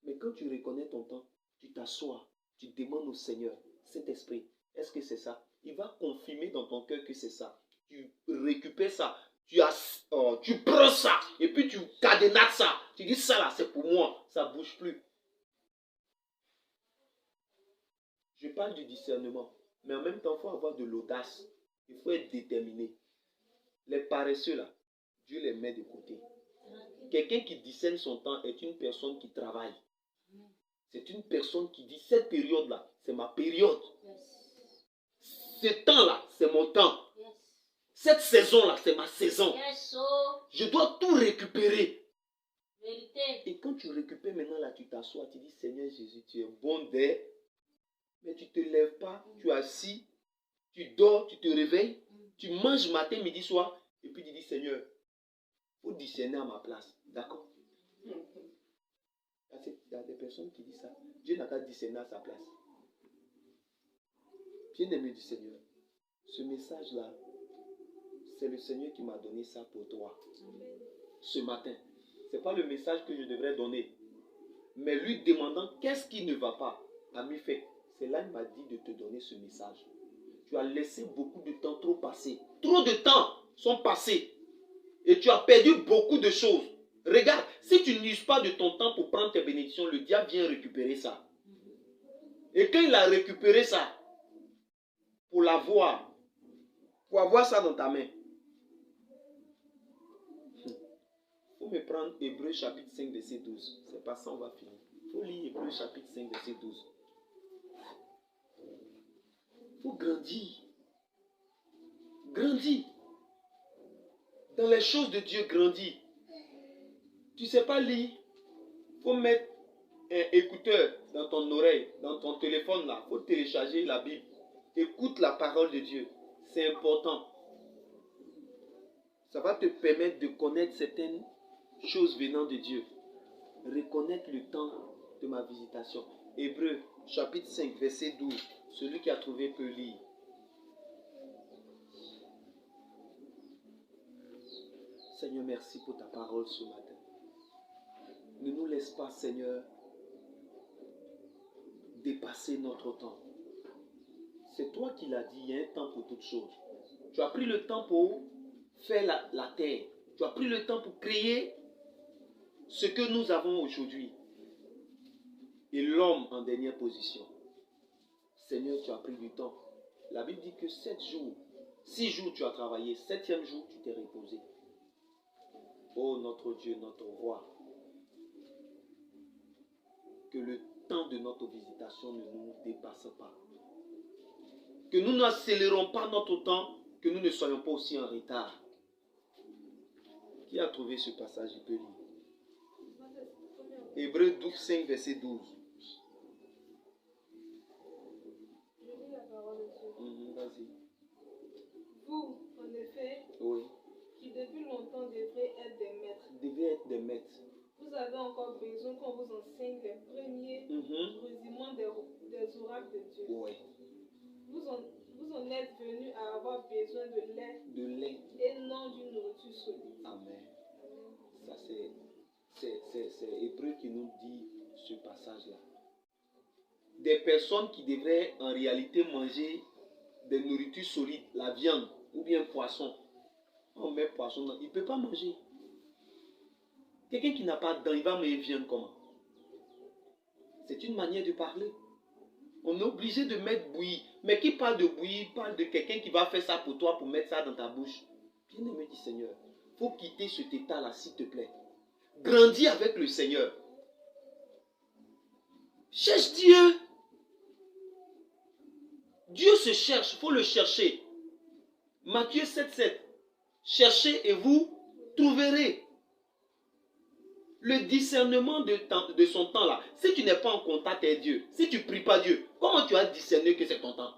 B: Mais quand tu reconnais ton temps, tu t'assois, tu demandes au Seigneur, cet esprit, est-ce que c'est ça? Il va confirmer dans ton cœur que c'est ça. Tu récupères ça, tu prends ça, et puis tu cadenates ça. Tu dis ça là, c'est pour moi, ça ne bouge plus. Je parle du discernement. Mais en même temps, il faut avoir de l'audace. Il faut être déterminé. Les paresseux là, Dieu les met de côté. Quelqu'un qui discerne son temps est une personne qui travaille. C'est une personne qui dit cette période-là, c'est ma période. Ce temps-là, c'est mon temps. Cette saison-là, c'est ma saison. Je dois tout récupérer. Et quand tu récupères maintenant là, tu t'assois, tu dis Seigneur Jésus, tu es bon d'air, mais tu ne te lèves pas, tu es assis, tu dors, tu te réveilles, tu manges matin, midi, soir, et puis tu dis Seigneur, il faut discerner à ma place. D'accord? Il y a des personnes qui disent ça. Dieu n'a qu'à discerner à sa place. Bien-aimé du Seigneur, ce message-là, c'est le Seigneur qui m'a donné ça pour toi. Ce matin. Ce n'est pas le message que je devrais donner. Mais lui demandant qu'est-ce qui ne va pas, ami fait. C'est là qu'il m'a dit de te donner ce message. Tu as laissé beaucoup de temps trop passer. Trop de temps sont passés. Et tu as perdu beaucoup de choses. Regarde, si tu n'uses pas de ton temps pour prendre tes bénédictions, le diable vient récupérer ça. Et quand il a récupéré ça, pour l'avoir, pour avoir ça dans ta main, il faut me prendre Hébreux chapitre 5, verset 12. C'est pas ça, on va finir. Il faut lire Hébreux chapitre 5, verset 12. Il faut grandir. Grandir. Dans les choses de Dieu, grandir. Tu ne sais pas lire. Il faut mettre un écouteur dans ton oreille, dans ton téléphone là. Il faut télécharger la Bible. Écoute la parole de Dieu. C'est important. Ça va te permettre de connaître certaines choses venant de Dieu. Reconnaître le temps de ma visitation. Hébreux chapitre 5, verset 12. Celui qui a trouvé peut lire. Seigneur, merci pour ta parole ce matin. Ne nous laisse pas, Seigneur, dépasser notre temps. C'est toi qui l'as dit, il y a un temps pour toutes choses. Tu as pris le temps pour faire la terre. Tu as pris le temps pour créer ce que nous avons aujourd'hui. Et l'homme en dernière position. Seigneur, tu as pris du temps. La Bible dit que 6 jours tu as travaillé, 7e jour tu t'es reposé. Oh notre Dieu, notre roi, que le temps de notre visitation ne nous dépasse pas. Que nous n'accélérons pas notre temps, que nous ne soyons pas aussi en retard. Qui a trouvé ce passage? Il peut lire. Hébreux 5, verset 12.
A: Je lis la parole de Dieu.
B: Vas-y.
A: Vous, en effet,
B: Oui.
A: qui depuis longtemps devrez être des maîtres.
B: Devez être des maîtres.
A: Vous avez encore besoin qu'on vous enseigne les premiers rudiments des oracles de Dieu.
B: Oui.
A: Vous en êtes venus à avoir besoin de lait.
B: De lait.
A: Et non d'une nourriture solide.
B: Amen. Ça c'est Hébreu qui nous dit ce passage-là. Des personnes qui devraient en réalité manger des nourritures solides, la viande ou bien poisson. On met poisson dans, il ne peut pas manger. Quelqu'un qui n'a pas de dents, il va manger viande comment? C'est une manière de parler. On est obligé de mettre bouillie. Mais qui parle de bouillie, parle de quelqu'un qui va faire ça pour toi, pour mettre ça dans ta bouche. Bien-aimé du Seigneur, il faut quitter cet état-là, s'il te plaît. Grandis avec le Seigneur. Cherche Dieu. Dieu se cherche, il faut le chercher. Matthieu 7,7. Cherchez et vous trouverez. Le discernement de son temps là. Si tu n'es pas en contact avec Dieu, si tu ne pries pas Dieu, comment tu vas discerner que c'est ton temps?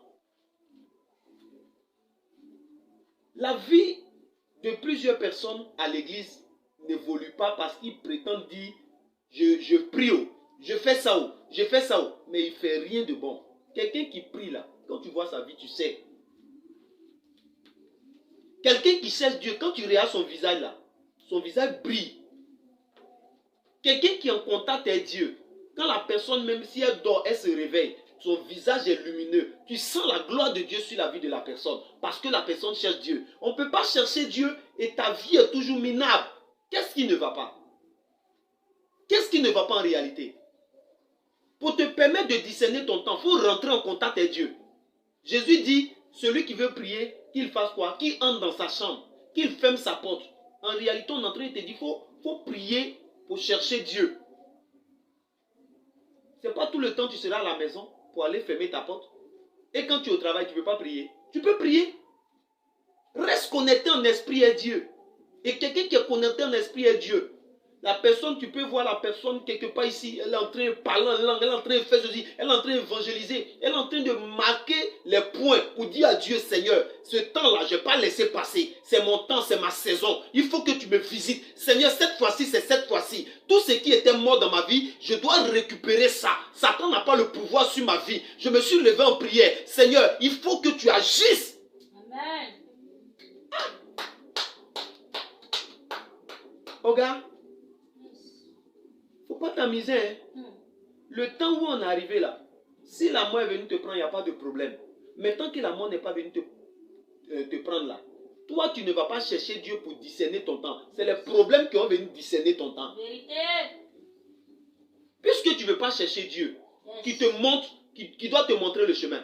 B: La vie de plusieurs personnes à l'église n'évolue pas parce qu'ils prétendent dire je prie, je fais ça, mais il ne fait rien de bon. Quelqu'un qui prie là, quand tu vois sa vie, tu sais. Quelqu'un qui cherche Dieu, quand tu regardes son visage là, son visage brille. Quelqu'un qui est en contact avec Dieu, quand la personne, même si elle dort, elle se réveille, son visage est lumineux. Tu sens la gloire de Dieu sur la vie de la personne, parce que la personne cherche Dieu. On ne peut pas chercher Dieu et ta vie est toujours minable. Qu'est-ce qui ne va pas? Qu'est-ce qui ne va pas en réalité? Pour te permettre de discerner ton temps, il faut rentrer en contact avec Dieu. Jésus dit, celui qui veut prier, qu'il fasse quoi? Qu'il entre dans sa chambre, qu'il ferme sa porte. En réalité, on est en train de te dire, il faut prier pour chercher Dieu. Ce n'est pas tout le temps que tu seras à la maison pour aller fermer ta porte. Et quand tu es au travail, tu ne peux pas prier. Tu peux prier. Reste connecté en esprit à Dieu. Et quelqu'un qui est connecté en esprit à Dieu, la personne, tu peux voir la personne quelque part ici, elle est en train de parler en langue, elle est en train de faire ceci, elle est en train d'évangéliser, elle est en train de marquer les points pour dire à Dieu, Seigneur, ce temps-là, je ne vais pas laisser passer. C'est mon temps, c'est ma saison. Il faut que tu me visites. Seigneur, cette fois-ci, c'est cette fois-ci. Tout ce qui était mort dans ma vie, je dois récupérer ça. Satan n'a pas le pouvoir sur ma vie. Je me suis levé en prière. Seigneur, il faut que tu agisses. Amen. Regarde. Faut pas t'amuser. Hein? Le temps où on est arrivé là, si la mort est venue te prendre, il n'y a pas de problème. Mais tant que la mort n'est pas venue te prendre là, toi tu ne vas pas chercher Dieu pour discerner ton temps. C'est les problèmes qui ont venu discerner ton temps. Vérité. Puisque tu ne veux pas chercher Dieu, qui te montre, qui doit te montrer le chemin.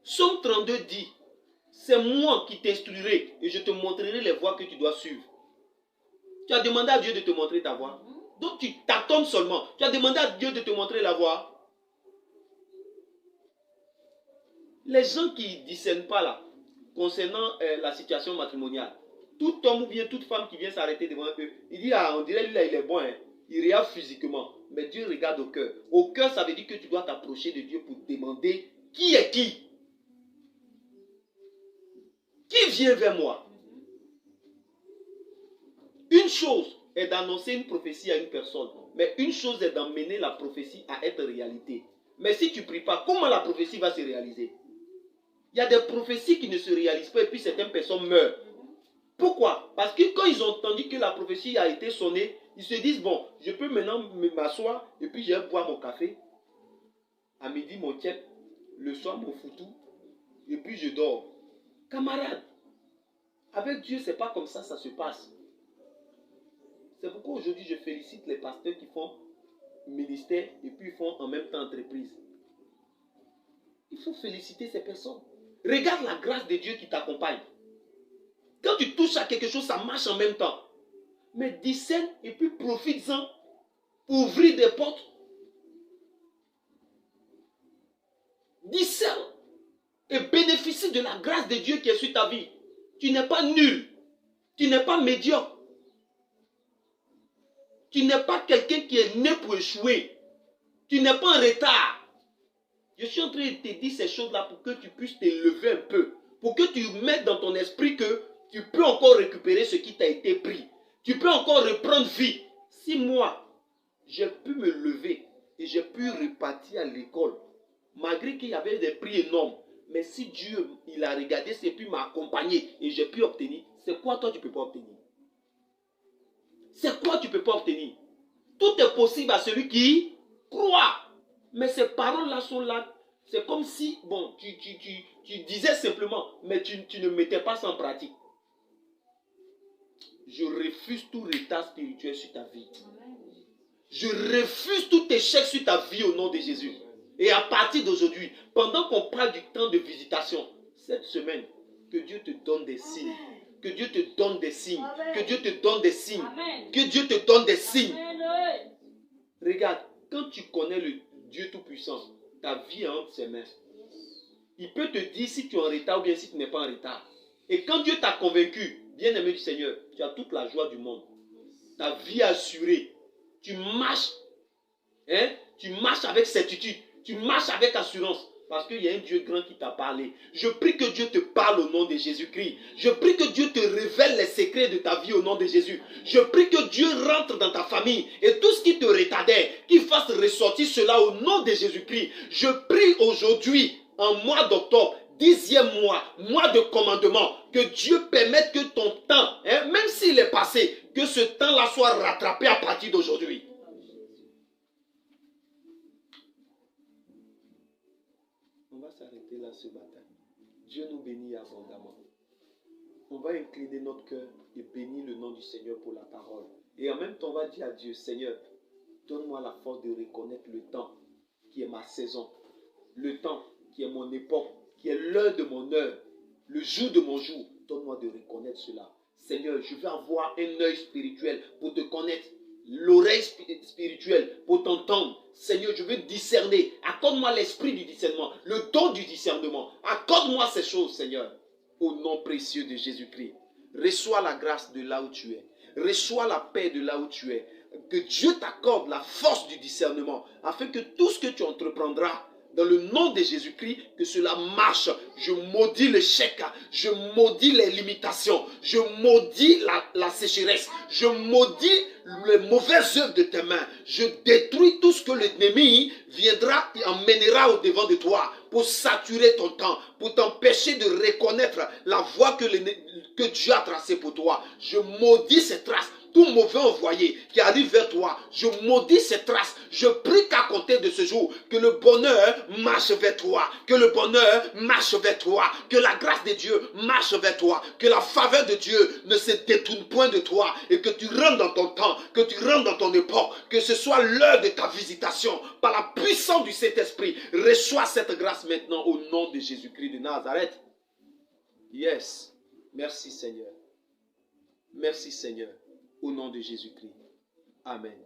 B: Psaume 32 dit, c'est moi qui t'instruirai et je te montrerai les voies que tu dois suivre. Tu as demandé à Dieu de te montrer ta voie. Donc tu t'attends seulement. Tu as demandé à Dieu de te montrer la voie. Les gens qui ne discernent pas là, concernant la situation matrimoniale, tout homme ou bien toute femme qui vient s'arrêter devant eux, il dit, ah, on dirait lui là, il est bon, hein. Il regarde physiquement. Mais Dieu regarde au cœur. Au cœur, ça veut dire que tu dois t'approcher de Dieu pour demander qui est qui. Qui vient vers moi? Une chose est d'annoncer une prophétie à une personne, mais une chose est d'emmener la prophétie à être réalité. Mais si tu ne pries pas, comment la prophétie va se réaliser? Il y a des prophéties qui ne se réalisent pas et puis certaines personnes meurent. Pourquoi? Parce que quand ils ont entendu que la prophétie a été sonnée, ils se disent, bon, je peux maintenant m'asseoir et puis je vais boire mon café. À midi, mon tchèp, le soir, mon foutou, et puis je dors. Camarade, avec Dieu, ce n'est pas comme ça se passe. C'est pourquoi aujourd'hui, je félicite les pasteurs qui font ministère et puis font en même temps entreprise. Il faut féliciter ces personnes. Regarde la grâce de Dieu qui t'accompagne. Quand tu touches à quelque chose, ça marche en même temps. Mais discerne et puis profite-en pour ouvrir des portes. Discerne et bénéficie de la grâce de Dieu qui est sur ta vie. Tu n'es pas nul. Tu n'es pas médiocre. Tu n'es pas quelqu'un qui est né pour échouer. Tu n'es pas en retard. Je suis en train de te dire ces choses-là pour que tu puisses te lever un peu. Pour que tu mettes dans ton esprit que tu peux encore récupérer ce qui t'a été pris. Tu peux encore reprendre vie. Si moi, j'ai pu me lever et j'ai pu repartir à l'école, malgré qu'il y avait des prix énormes, mais si Dieu, il a regardé, c'est pu m'accompagner et j'ai pu obtenir, c'est quoi toi tu ne peux pas obtenir? C'est quoi tu ne peux pas obtenir? Tout est possible à celui qui croit. Mais ces paroles-là sont là. C'est comme si, bon, tu disais simplement, mais tu ne mettais pas ça en pratique. Je refuse tout retard spirituel sur ta vie. Je refuse tout échec sur ta vie au nom de Jésus. Et à partir d'aujourd'hui, pendant qu'on parle du temps de visitation, cette semaine, que Dieu te donne des signes. Que Dieu te donne des signes. Amen. Que Dieu te donne des signes. Amen. Que Dieu te donne des signes. Amen. Regarde, quand tu connais le Dieu Tout-Puissant, ta vie est entre ses mains. Il peut te dire si tu es en retard ou bien si tu n'es pas en retard. Et quand Dieu t'a convaincu, bien-aimé du Seigneur, tu as toute la joie du monde. Ta vie est assurée. Tu marches. Hein? Tu marches avec certitude. Tu marches avec assurance. Parce qu'il y a un Dieu grand qui t'a parlé. Je prie que Dieu te parle au nom de Jésus-Christ. Je prie que Dieu te révèle les secrets de ta vie au nom de Jésus. Je prie que Dieu rentre dans ta famille. Et tout ce qui te retardait, qu'il fasse ressortir cela au nom de Jésus-Christ. Je prie aujourd'hui, en mois d'octobre, 10e mois, mois de commandement, que Dieu permette que ton temps, hein, même s'il est passé, que ce temps-là soit rattrapé à partir d'aujourd'hui. On va s'arrêter là ce matin. Dieu nous bénit abondamment. On va incliner notre cœur et bénir le nom du Seigneur pour la parole. Et en même temps, on va dire à Dieu, Seigneur, Donne-moi la force de reconnaître le temps qui est ma saison, le temps qui est mon époque, qui est l'heure de mon heure, le jour de mon jour. Donne-moi de reconnaître cela. Seigneur, je veux avoir un œil spirituel pour te connaître, l'oreille spirituelle pour t'entendre. Seigneur, je veux discerner. Accorde-moi l'esprit du discernement, le don du discernement. Accorde-moi ces choses, Seigneur. Au nom précieux de Jésus-Christ. Reçois la grâce de là où tu es. Reçois la paix de là où tu es. Que Dieu t'accorde la force du discernement, afin que tout ce que tu entreprendras, dans le nom de Jésus-Christ, que cela marche. Je maudis l'échec, je maudis les limitations, je maudis la sécheresse, je maudis les mauvaises œuvres de tes mains. Je détruis tout ce que l'ennemi viendra et emmènera au devant de toi pour saturer ton temps, pour t'empêcher de reconnaître la voie que Dieu a tracée pour toi. Je maudis ces traces. Tout mauvais envoyé qui arrive vers toi, je maudis ces traces. Je prie qu'à compter de ce jour, que le bonheur marche vers toi, que le bonheur marche vers toi, que la grâce de Dieu marche vers toi, que la faveur de Dieu ne se détourne point de toi et que tu rentres dans ton temps, que tu rentres dans ton époque, que ce soit l'heure de ta visitation par la puissance du Saint-Esprit. Reçois cette grâce maintenant au nom de Jésus-Christ de Nazareth. Yes. Merci Seigneur. Merci Seigneur. Au nom de Jésus-Christ. Amen.